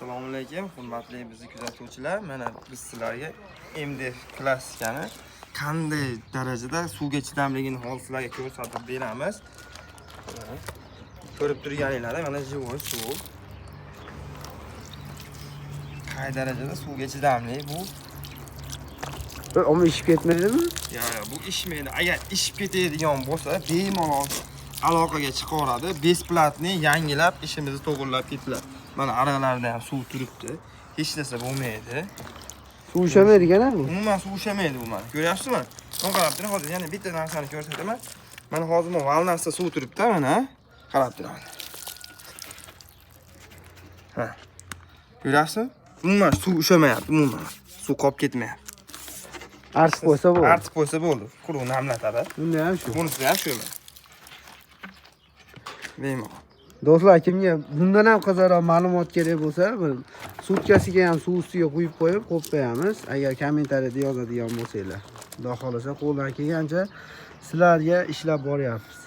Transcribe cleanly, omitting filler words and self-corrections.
Assalomu alaykum, hurmatli bizni kuzatuvchilar. Mana biz sizlarga MDF klassikani qanday darajada suvga chidamligini hozir sizlarga ko'rsatib beramiz. Ko'rib turganingizdek, mana живой suv. Qay darajada suvga chidamli bu? Ama ishib ketmaydimi? Yo'q, bu ishmaydi. Agar ishib ketadigan bo'lsa, bemalol aloqaga chiqaveradi. Besplatni yangilab ishimizni to'g'rilab ketdilar. Mana aralarida ham suv turibdi. Hech narsa bo'lmaydi. Suv ushamaydi ekan bu. Umuman suv ushamaydi bu mana. Ko'ryapsizmi? Mana qarab turing, hozir yana bitta narsani ko'rsataman. Mana hozir bu valnasda suv turibdi, mana. Qarab turing. Ha. Ko'ryapsizmi? Umuman suv ushamayapti, umuman. Suv qolib ketmayapti. Artib qo'ysa bo'ldi. Artib qo'ysa bo'ldi. Quruq namlatadi. Bunda ham shu. Bunisi ham shu. Bemalol. Do'stlar, kimga bundan ham qiziqroq ma'lumot kerak bo'lsa, sutkasiga ham suv ustiga quyib qo'yib qo'yamiz. Agar kommentariyada yozadigan bo'lsanglar. Xudo xolasa qo'ldan kelgancha sizlarga ishlab boryapmiz.